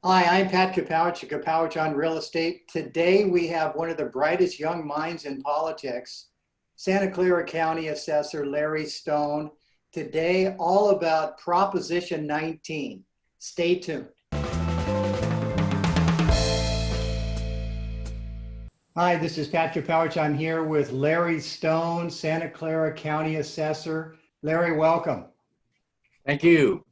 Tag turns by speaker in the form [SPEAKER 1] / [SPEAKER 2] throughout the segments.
[SPEAKER 1] Hi, I'm Pat Kapowich of Kapowich on Real Estate. Today we have one of the brightest young minds in politics, Santa Clara County Assessor Larry Stone. Today, all about Proposition 19. Stay tuned. Hi, this is Pat Kapowich. I'm here with Larry Stone, Santa Clara County Assessor. Larry, welcome.
[SPEAKER 2] Thank you.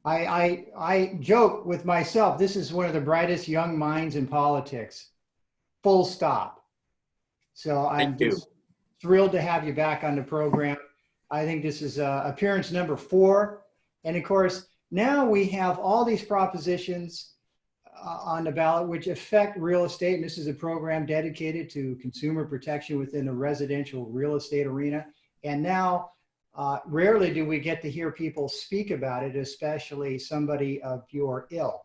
[SPEAKER 1] I joke with myself, this is one of the brightest young minds in politics, full stop. So I'm just thrilled to have you back on the program. I think this is appearance number 4. And of course, now we have all these propositions on the ballot which affect real estate. And this is a program dedicated to consumer protection within the residential real estate arena. And now, rarely do we get to hear people speak about it, especially somebody of your ilk.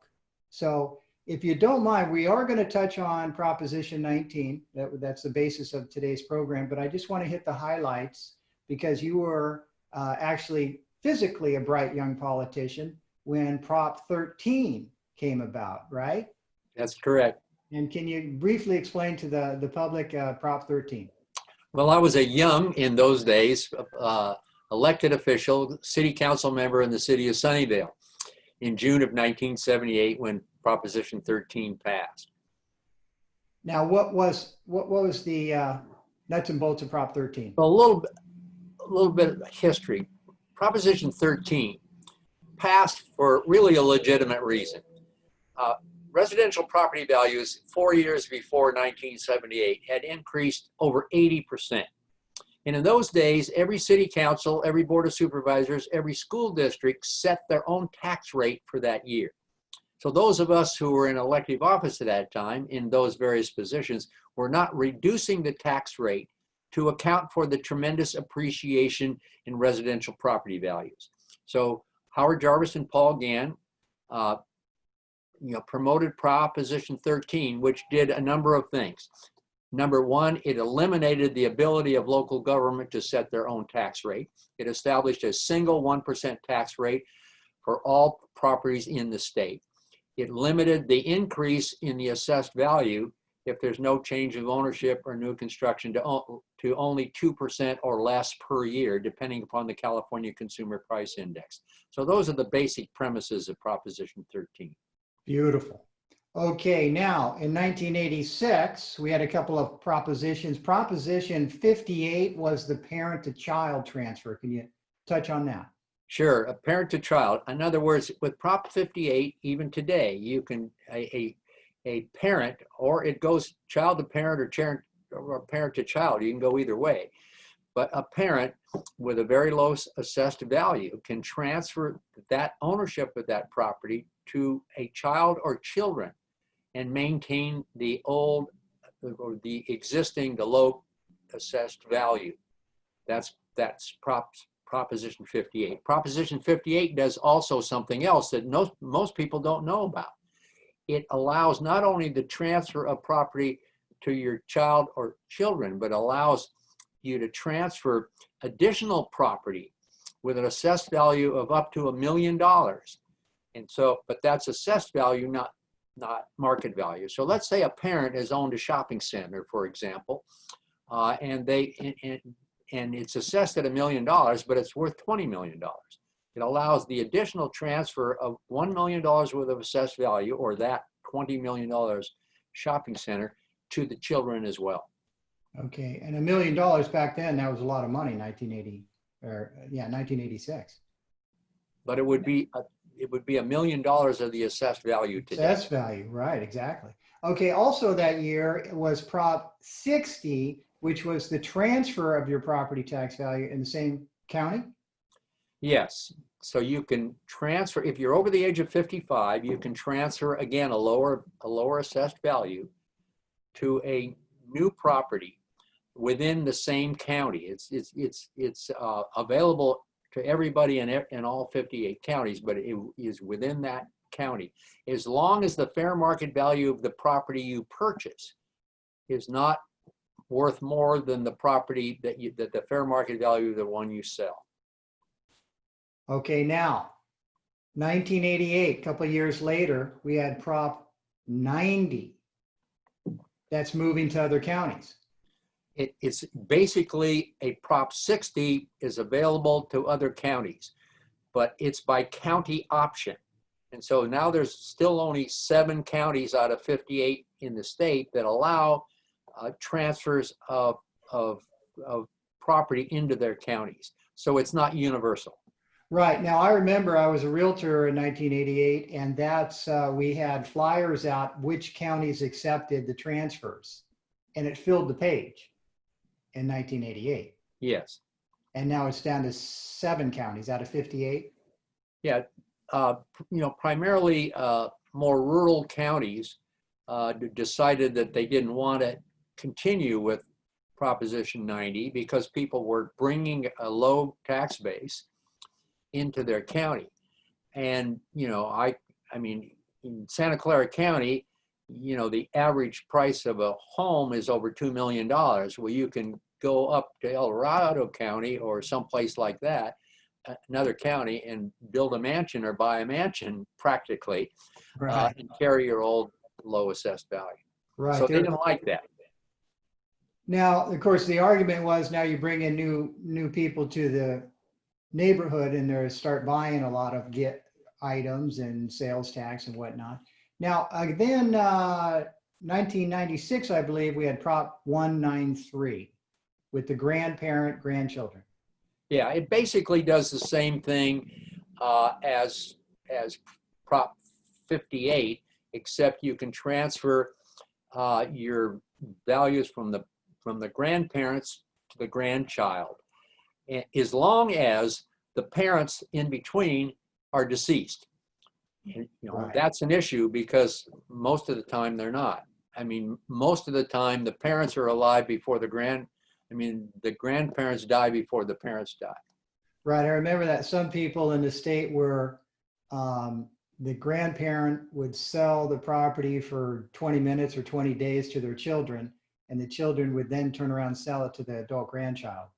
[SPEAKER 1] So if you don't mind, we are going to touch on Proposition 19. That's the basis of today's program, but I just want to hit the highlights because you were actually physically a bright young politician when Prop 13 came about, right?
[SPEAKER 2] That's correct.
[SPEAKER 1] And can you briefly explain to the public Prop 13?
[SPEAKER 2] Well, I was a young, in those days, elected official, city council member in the city of Sunnyvale in June of 1978 when Proposition 13 passed.
[SPEAKER 1] Now, what was the nuts and bolts of Prop 13?
[SPEAKER 2] Well, a little bit of history. Proposition 13 passed for really a legitimate reason. Residential property values 4 years before 1978 had increased over 80%. And in those days, every city council, every board of supervisors, every school district set their own tax rate for that year. So those of us who were in elective office at that time, in those various positions, were not reducing the tax rate to account for the tremendous appreciation in residential property values. So Howard Jarvis and Paul Gann promoted Proposition 13, which did a number of things. Number one, it eliminated the ability of local government to set their own tax rate. It established a single 1% tax rate for all properties in the state. It limited the increase in the assessed value if there's no change of ownership or new construction to only 2% or less per year, depending upon the California Consumer Price Index. So those are the basic premises of Proposition 13.
[SPEAKER 1] Beautiful. Okay, now in 1986, we had a couple of propositions. Proposition 58 was the parent-to-child transfer. Can you touch on that?
[SPEAKER 2] Sure, a parent-to-child. In other words, with Prop 58, even today, you can, a parent, or it goes child to parent or parent to child, you can go either way. But a parent with a very low assessed value can transfer that ownership of that property to a child or children and maintain the old or the existing, the low assessed value. That's Proposition 58. Proposition 58 does also something else that most people don't know about. It allows not only the transfer of property to your child or children, but allows you to transfer additional property with an assessed value of up to $1 million. And so, but that's assessed value, not market value. So let's say a parent has owned a shopping center, for example, and it's assessed at $1 million, but it's worth $20 million. It allows the additional transfer of $1 million worth of assessed value, or that $20 million shopping center, to the children as well.
[SPEAKER 1] Okay, and $1 million back then, that was a lot of money, 1986.
[SPEAKER 2] But it would be $1 million of the assessed value today.
[SPEAKER 1] Assessed value, right, exactly. Okay, also that year was Prop 60, which was the transfer of your property tax value in the same county?
[SPEAKER 2] Yes, so you can transfer, if you're over the age of 55, you can transfer, again, a lower assessed value to a new property within the same county. It's available to everybody in all 58 counties, but it is within that county. As long as the fair market value of the property you purchase is not worth more than the property that the fair market value of the one you sell.
[SPEAKER 1] Okay, now 1988, a couple of years later, we had Prop 90 that's moving to other counties.
[SPEAKER 2] It's basically a Prop 60 is available to other counties, but it's by county option. And so now there's still only 7 counties out of 58 in the state that allow transfers of property into their counties. So it's not universal.
[SPEAKER 1] Right. Now, I remember I was a realtor in 1988, and that's we had flyers out which counties accepted the transfers, and it filled the page in 1988.
[SPEAKER 2] Yes.
[SPEAKER 1] And now it's down to 7 counties out of 58.
[SPEAKER 2] Yeah. Primarily more rural counties decided that they didn't want to continue with Proposition 90 because people were bringing a low tax base into their county. And, I mean, in Santa Clara County, the average price of a home is over $2 million. Well, you can go up to El Dorado County or someplace like that, another county, and build a mansion or buy a mansion practically,
[SPEAKER 1] Right.
[SPEAKER 2] and carry your old low assessed value.
[SPEAKER 1] Right.
[SPEAKER 2] So they didn't like that.
[SPEAKER 1] Now, of course, the argument was now you bring in new people to the neighborhood and they start buying a lot of items and sales tax and whatnot. Now, then 1996, I believe we had Prop 193 with the grandchildren.
[SPEAKER 2] Yeah, it basically does the same thing as Prop 58, except you can transfer your values from the grandparents to the grandchild, as long as the parents in between are deceased. And,
[SPEAKER 1] Right.
[SPEAKER 2] That's an issue because most of the time they're not. I mean, most of the time the parents are alive before the grandparents die before the parents die.
[SPEAKER 1] Right. I remember that some people in the state were the grandparent would sell the property for 20 minutes or 20 days to their children, and the children would then turn around and sell it to the adult grandchild.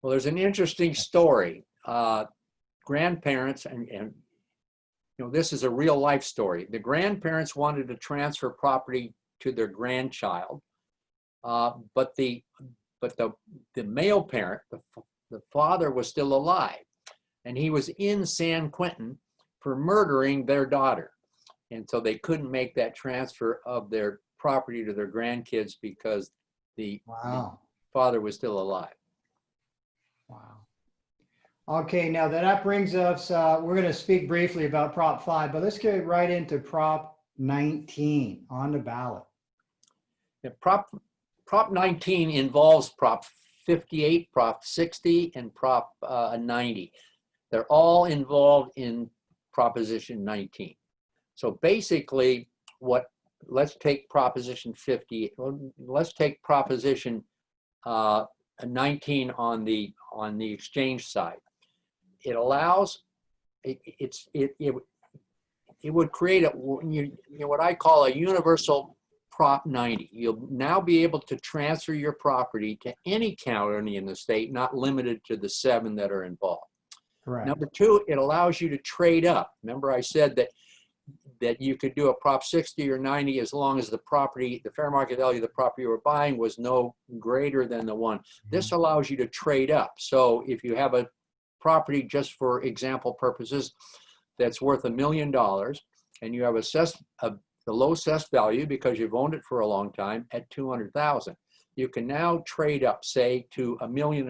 [SPEAKER 2] Well, there's an interesting story. Grandparents, and this is a real life story. The grandparents wanted to transfer property to their grandchild, but the male parent, the father, was still alive, and he was in San Quentin for murdering their daughter. And so they couldn't make that transfer of their property to their grandkids because the father was still alive.
[SPEAKER 1] Wow. Okay, now that brings us, we're going to speak briefly about Prop 5, but let's get right into Prop 19 on the ballot.
[SPEAKER 2] Yeah, Prop 19 involves Prop 58, Prop 60, and Prop 90. They're all involved in Proposition 19. So basically, let's take Proposition 50. Let's take Proposition 19 on the exchange side. It allows it would create what I call a universal Prop 90. You'll now be able to transfer your property to any county in the state, not limited to the 7 that are involved.
[SPEAKER 1] Correct.
[SPEAKER 2] Number 2, it allows you to trade up. Remember I said that you could do a Prop 60 or 90 as long as the fair market value of the property you were buying was no greater than the one. This allows you to trade up. So if you have a property, just for example purposes, that's worth $1 million, and you have the low assessed value because you've owned it for a long time at $200,000. You can now trade up, say, to $1.5 million,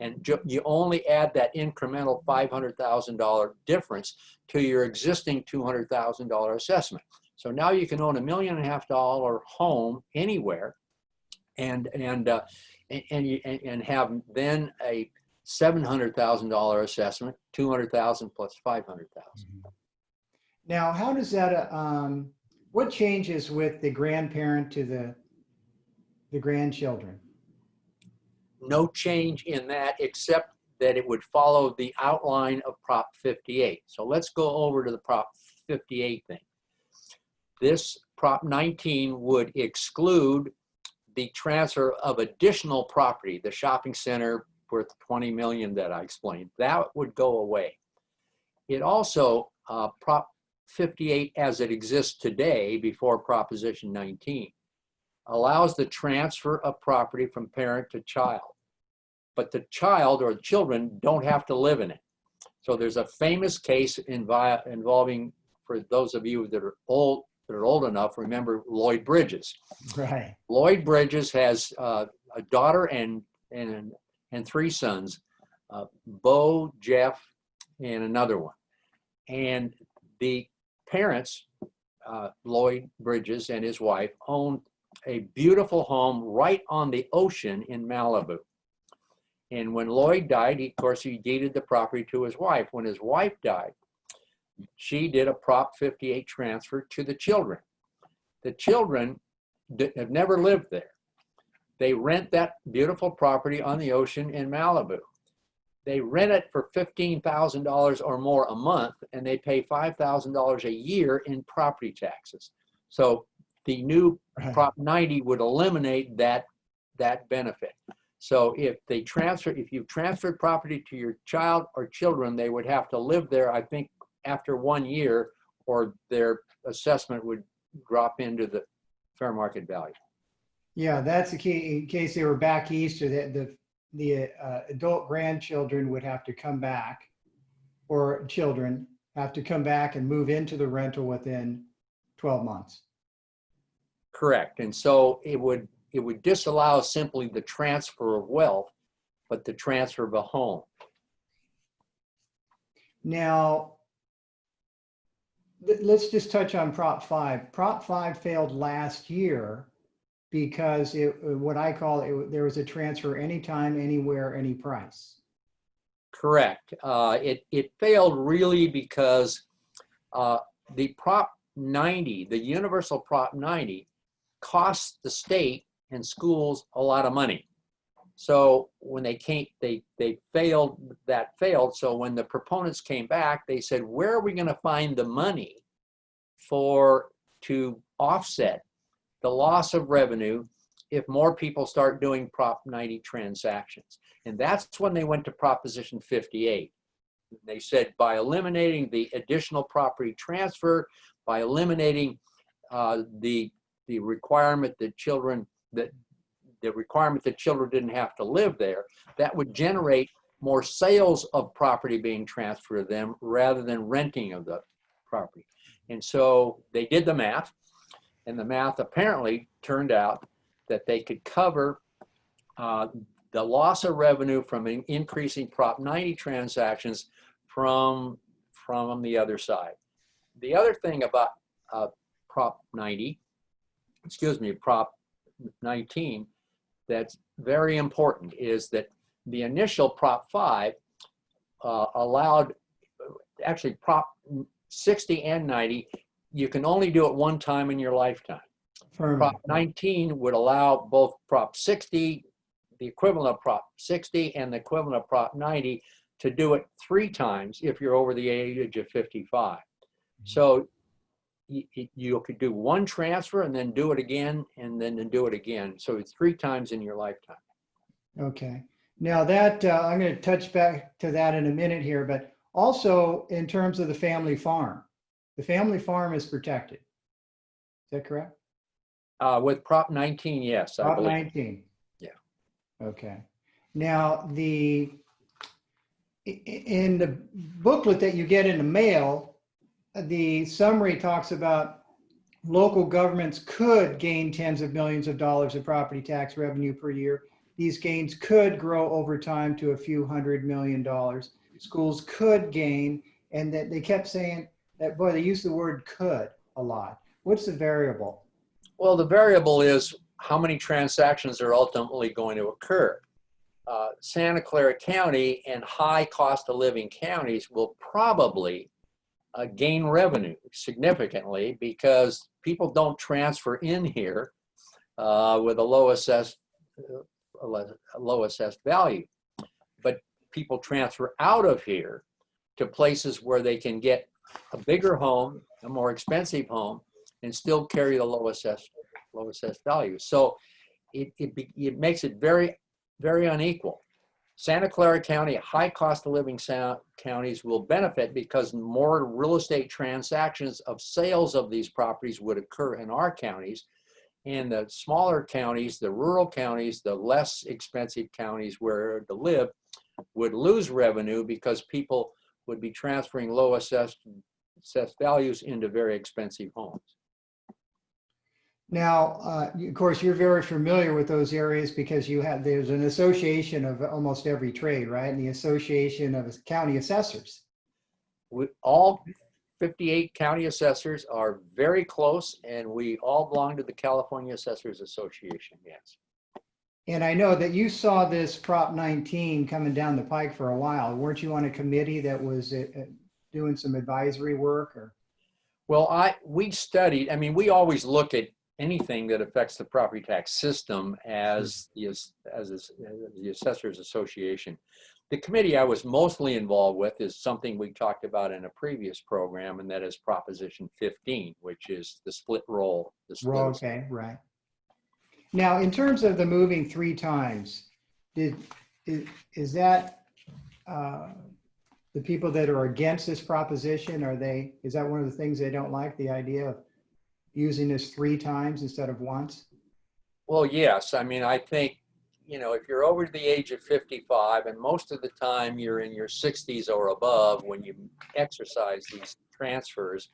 [SPEAKER 2] and you only add that incremental $500,000 difference to your existing $200,000 assessment. So now you can own $1.5 million home anywhere, and have then a $700,000 assessment, $200,000 plus $500,000.
[SPEAKER 1] Now, how does that, what changes with the grandparent to the grandchildren?
[SPEAKER 2] No change in that, except that it would follow the outline of Prop 58. So let's go over to the Prop 58 thing. This Prop 19 would exclude the transfer of additional property, the shopping center worth $20 million that I explained. That would go away. It also, Prop 58 as it exists today before Proposition 19, allows the transfer of property from parent to child. But the child or the children don't have to live in it. So there's a famous case involving, for those of you that are old enough, remember Lloyd Bridges.
[SPEAKER 1] Right.
[SPEAKER 2] Lloyd Bridges has a daughter and 3 sons, Bo, Jeff, and another one. And the parents, Lloyd Bridges and his wife, owned a beautiful home right on the ocean in Malibu. And when Lloyd died, of course, he deeded the property to his wife. When his wife died, she did a Prop 58 transfer to the children. The children have never lived there. They rent that beautiful property on the ocean in Malibu. They rent it for $15,000 or more a month, and they pay $5,000 a year in property taxes. So the new Prop 90 would eliminate that benefit. So if you've transferred property to your child or children, they would have to live there, I think, after 1 year, or their assessment would drop into the fair market value.
[SPEAKER 1] Yeah, that's the key. In case they were back east, or the adult grandchildren would have to come back, or children have to come back and move into the rental within 12 months.
[SPEAKER 2] Correct. And so it would disallow simply the transfer of wealth, but the transfer of a home.
[SPEAKER 1] Now, let's just touch on Prop 5. Prop 5 failed last year because what I call it, there was a transfer anytime, anywhere, any price.
[SPEAKER 2] Correct. It failed really because the Prop 90, the universal Prop 90, costs the state and schools a lot of money. So when they failed. So when the proponents came back, they said, where are we going to find the money to offset the loss of revenue if more people start doing Prop 90 transactions? And that's when they went to Proposition 58. They said, by eliminating the additional property transfer, by eliminating the requirement that children didn't have to live there, that would generate more sales of property being transferred to them rather than renting of the property. And so they did the math, and the math apparently turned out that they could cover the loss of revenue from increasing Prop 90 transactions from the other side. The other thing about Prop 19, that's very important is that the initial Prop 5 allowed, actually Prop 60 and 90, you can only do it one time in your lifetime. Prop 19 would allow both Prop 60, the equivalent of Prop 60, and the equivalent of Prop 90 to do it 3 times if you're over the age of 55. So you could do one transfer and then do it again and then do it again. So it's 3 times in your lifetime.
[SPEAKER 1] Okay. Now that I'm going to touch back to that in a minute here, but also in terms of the family farm is protected. Is that correct?
[SPEAKER 2] With Prop 19, yes.
[SPEAKER 1] Prop 19.
[SPEAKER 2] Yeah.
[SPEAKER 1] Okay. Now in the booklet that you get in the mail, the summary talks about local governments could gain tens of millions of dollars of property tax revenue per year. These gains could grow over time to a few $100 million. Schools could gain, and that they kept saying that, boy, they use the word could a lot. What's the variable?
[SPEAKER 2] Well, the variable is how many transactions are ultimately going to occur. Santa Clara County and high cost of living counties will probably gain revenue significantly because people don't transfer in here with a low assessed value, but people transfer out of here to places where they can get a bigger home, a more expensive home, and still carry the low assessed value. So it makes it very, very unequal. Santa Clara County, high cost of living counties will benefit because more real estate transactions of sales of these properties would occur in our counties. And the smaller counties, the rural counties, the less expensive counties where to live would lose revenue because people would be transferring low assessed values into very expensive homes.
[SPEAKER 1] Now, of course, you're very familiar with those areas because there's an association of almost every trade, right? And the Association of County Assessors.
[SPEAKER 2] All 58 county assessors are very close, and we all belong to the California Assessors Association, yes.
[SPEAKER 1] And I know that you saw this Prop 19 coming down the pike for a while. Weren't you on a committee that was doing some advisory work? Or?
[SPEAKER 2] Well, we studied, I mean, we always look at anything that affects the property tax system as the Assessors Association. The committee I was mostly involved with is something we talked about in a previous program, and that is Proposition 15, which is the split roll.
[SPEAKER 1] Okay, right. Now, in terms of the moving 3 times, is that the people that are against this proposition? Is that one of the things they don't like, the idea of using this 3 times instead of once?
[SPEAKER 2] Well, yes. I mean, I think, you know, if you're over the age of 55 and most of the time you're in your 60s or above when you exercise these transfers,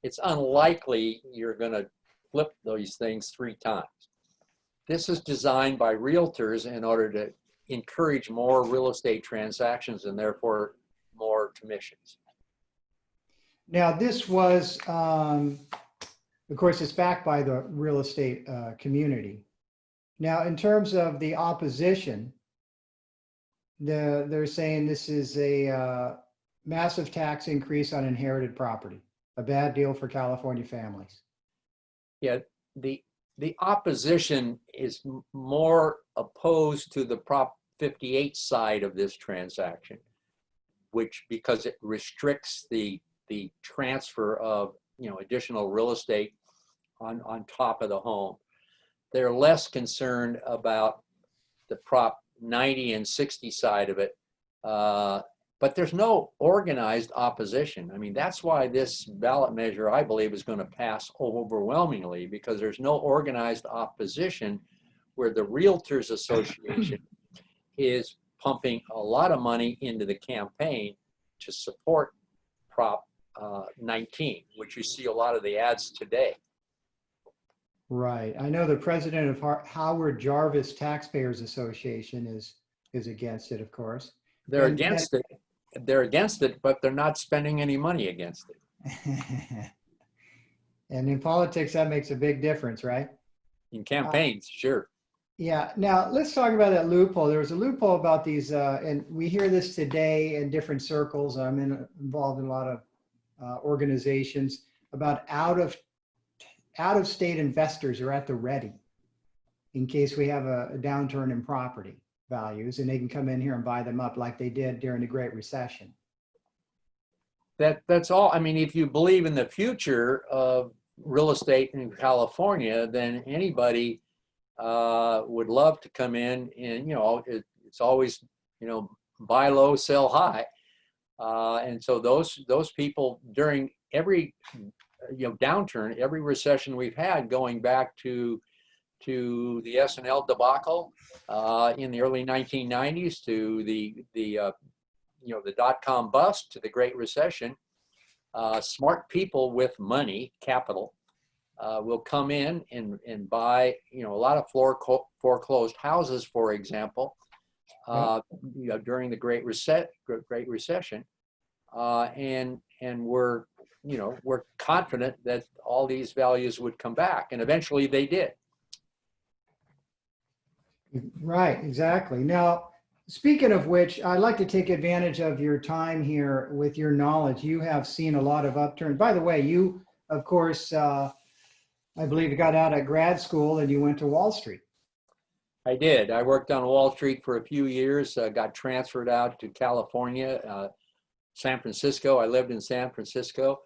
[SPEAKER 2] it's unlikely you're going to flip these things 3 times. This is designed by realtors in order to encourage more real estate transactions and therefore more commissions.
[SPEAKER 1] Now, this was, of course, it's backed by the real estate community. Now, in terms of the opposition, they're saying this is a massive tax increase on inherited property, a bad deal for California families.
[SPEAKER 2] Yeah, the opposition is more opposed to the Prop 58 side of this transaction, because it restricts the transfer of, you know, additional real estate on top of the home. They're less concerned about the Prop 90 and 60 side of it, but there's no organized opposition. I mean, that's why this ballot measure, I believe, is going to pass overwhelmingly, because there's no organized opposition where the Realtors Association is pumping a lot of money into the campaign to support Prop 19, which you see a lot of the ads today.
[SPEAKER 1] Right. I know the president of Howard Jarvis Taxpayers Association is against it, of course.
[SPEAKER 2] They're against it. They're against it, but they're not spending any money against it.
[SPEAKER 1] And in politics, that makes a big difference, right?
[SPEAKER 2] In campaigns, sure.
[SPEAKER 1] Yeah. Now, let's talk about that loophole. There was a loophole about these, and we hear this today in different circles. I'm involved in a lot of organizations about out-of-state investors are at the ready in case we have a downturn in property values, and they can come in here and buy them up like they did during the Great Recession.
[SPEAKER 2] That's all. I mean, if you believe in the future of real estate in California, then anybody would love to come in, and, you know, it's always, you know, buy low, sell high. And so those people, during every, you know, downturn, every recession we've had, going back to the S&L debacle in the early 1990s, to the you know, the dot-com bust, to the Great Recession, smart people with money, capital, will come in and buy, you know, a lot of foreclosed houses, for example, you know, during the Great Recession, and we're, you know, we're confident that all these values would come back, and eventually they did.
[SPEAKER 1] Right, exactly. Now, speaking of which, I'd like to take advantage of your time here with your knowledge. You have seen a lot of upturns. By the way, you, of course, I believe you got out of grad school and you went to Wall Street.
[SPEAKER 2] I did. I worked on Wall Street for a few years, got transferred out to California, San Francisco. I lived in San Francisco.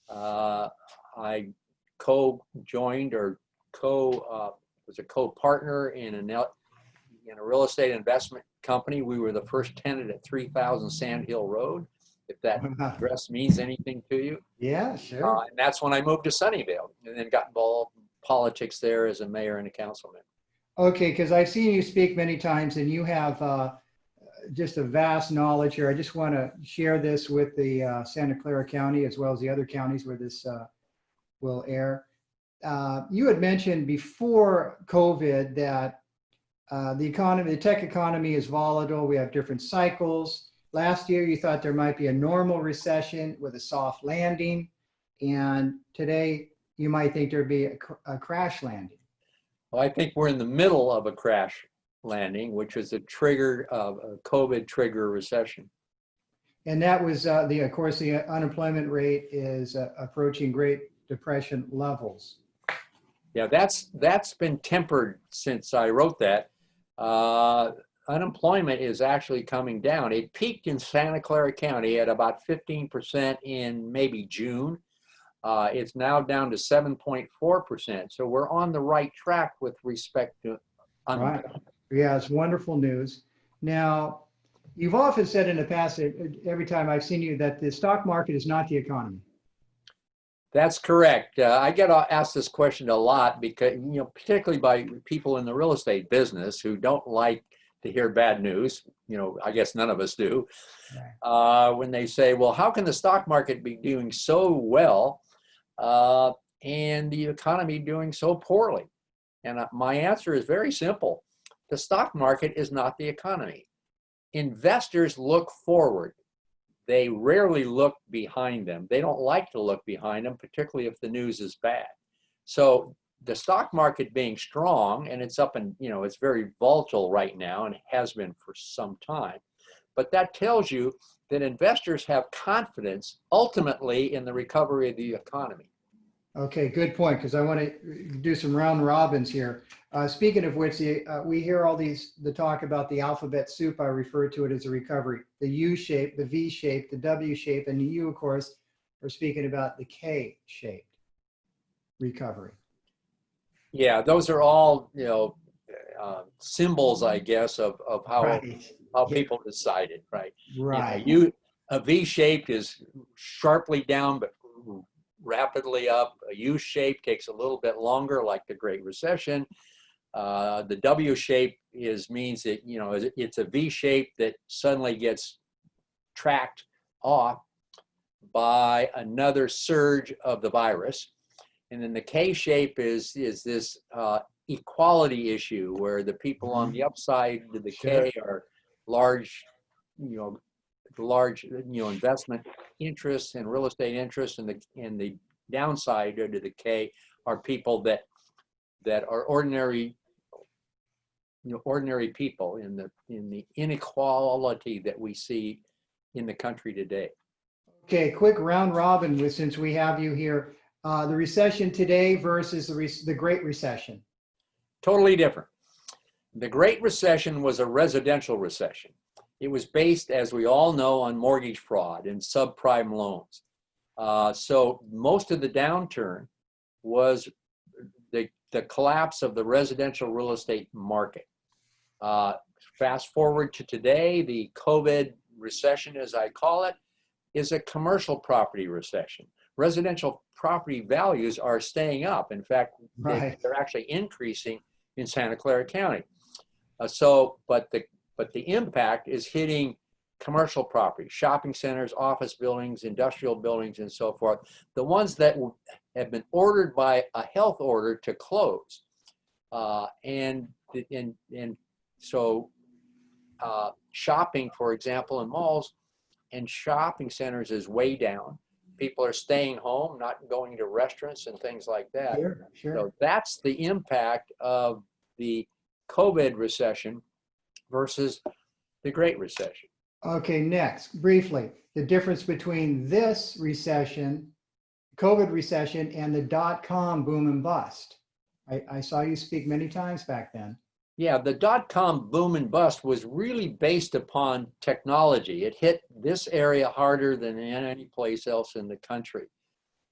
[SPEAKER 2] I co-joined or was a co-partner in a real estate investment company. We were the first tenant at 3000 Sand Hill Road, if that address means anything to you.
[SPEAKER 1] Yeah, sure.
[SPEAKER 2] And that's when I moved to Sunnyvale and then got involved in politics there as a mayor and a councilman.
[SPEAKER 1] Okay, because I've seen you speak many times and you have just a vast knowledge here. I just want to share this with the Santa Clara County as well as the other counties where this will air. You had mentioned before COVID that the tech economy is volatile. We have different cycles. Last year, you thought there might be a normal recession with a soft landing. And today, you might think there'd be a crash landing.
[SPEAKER 2] Well, I think we're in the middle of a crash landing, which is a trigger of a COVID trigger recession.
[SPEAKER 1] And that was, of course, the unemployment rate is approaching Great Depression levels.
[SPEAKER 2] Yeah, that's been tempered since I wrote that. Unemployment is actually coming down. It peaked in Santa Clara County at about 15% in maybe June. It's now down to 7.4%. So we're on the right track with respect to unemployment.
[SPEAKER 1] Right. Yeah, it's wonderful news. Now, you've often said in the past, every time I've seen you, that the stock market is not the economy.
[SPEAKER 2] That's correct. I get asked this question a lot because, particularly by people in the real estate business who don't like to hear bad news. I guess none of us do. Right. When they say, well, how can the stock market be doing so well and the economy doing so poorly? And my answer is very simple. The stock market is not the economy. Investors look forward. They rarely look behind them. They don't like to look behind them, particularly if the news is bad. So the stock market being strong, and it's up and, it's very volatile right now and has been for some time. But that tells you that investors have confidence ultimately in the recovery of the economy.
[SPEAKER 1] Okay, good point, because I want to do some round robins here. Speaking of which, we hear all the talk about the alphabet soup. I refer to it as a recovery. The U shape, the V shape, the W shape, and you, of course, are speaking about the K-shaped recovery.
[SPEAKER 2] Yeah, those are all, symbols, I guess, of how
[SPEAKER 1] right.
[SPEAKER 2] how people decided, right?
[SPEAKER 1] Right.
[SPEAKER 2] A V-shaped is sharply down, but rapidly up. A U-shape takes a little bit longer, like the Great Recession. The W-shape means that, it's a V-shape that suddenly gets tracked off by another surge of the virus. And then the K-shape is this equality issue where the people on the upside to the K are large, investment interests and real estate interests, and the downside to the K are people that are ordinary people in the inequality that we see in the country today.
[SPEAKER 1] Okay, quick round robin since we have you here. The recession today versus the Great Recession.
[SPEAKER 2] Totally different. The Great Recession was a residential recession. It was based, as we all know, on mortgage fraud and subprime loans. So most of the downturn was the collapse of the residential real estate market. Fast forward to today, the COVID recession, as I call it, is a commercial property recession. Residential property values are staying up. In fact, they're actually increasing in Santa Clara County. But the impact is hitting commercial property, shopping centers, office buildings, industrial buildings, and so forth. The ones that have been ordered by a health order to close. So shopping, for example, in malls and shopping centers is way down. People are staying home, not going to restaurants and things like that.
[SPEAKER 1] Sure.
[SPEAKER 2] So that's the impact of the COVID recession versus the Great Recession.
[SPEAKER 1] Okay, next, briefly, the difference between this recession, COVID recession, and the dot-com boom and bust. I saw you speak many times back then.
[SPEAKER 2] Yeah, the dot-com boom and bust was really based upon technology. It hit this area harder than any place else in the country.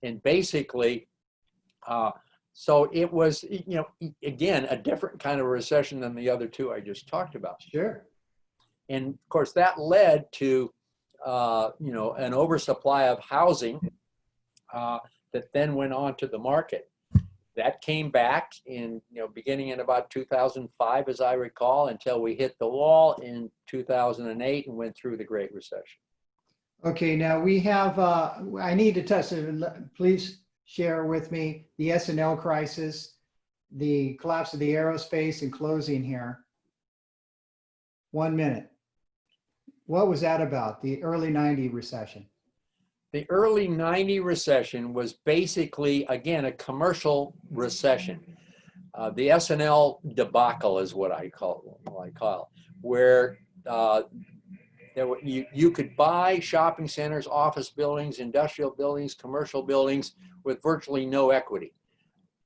[SPEAKER 2] And basically, so it was, again, a different kind of recession than the other two I just talked about.
[SPEAKER 1] Sure.
[SPEAKER 2] And of course, that led to, you know, an oversupply of housing that then went on to the market. That came back in, you know, beginning in about 2005, as I recall, until we hit the wall in 2008 and went through the Great Recession.
[SPEAKER 1] Okay, now we have, I need to touch, please share with me the S&L crisis, the collapse of the aerospace and closing here. 1 minute. What was that about, the early 90 recession?
[SPEAKER 2] The early 90 recession was basically, again, a commercial recession. The S&L debacle is what I call it, where you could buy shopping centers, office buildings, industrial buildings, commercial buildings with virtually no equity.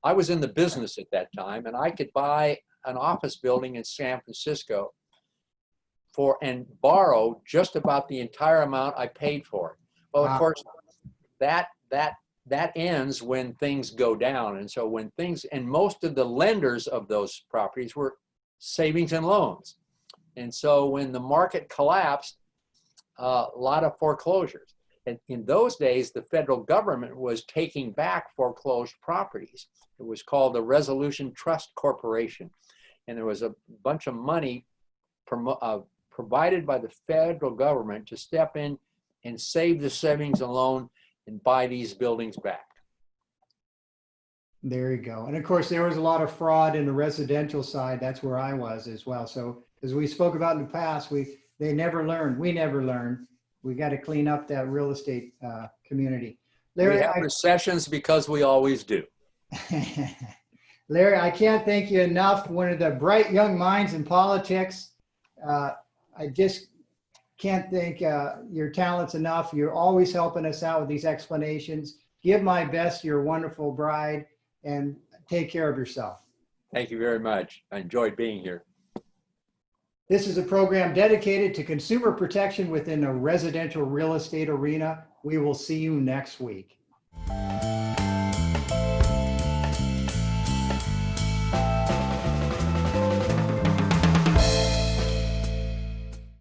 [SPEAKER 2] I was in the business at that time, and I could buy an office building in San Francisco and borrow just about the entire amount I paid for it. Well, of course, that ends when things go down. And so when things, and most of the lenders of those properties were savings and loans. And so when the market collapsed, a lot of foreclosures. And in those days, the federal government was taking back foreclosed properties. It was called the Resolution Trust Corporation. And there was a bunch of money provided by the federal government to step in and save the savings and loan and buy these buildings back.
[SPEAKER 1] There you go. And of course, there was a lot of fraud in the residential side. That's where I was as well. So as we spoke about in the past, they never learned. We never learned. We got to clean up that real estate community. Larry,
[SPEAKER 2] we have recessions because we always do.
[SPEAKER 1] Larry, I can't thank you enough. One of the bright young minds in politics. I just can't thank your talents enough. You're always helping us out with these explanations. Give my best to your wonderful bride and take care of yourself.
[SPEAKER 2] Thank you very much. I enjoyed being here.
[SPEAKER 1] This is a program dedicated to consumer protection within the residential real estate arena. We will see you next week.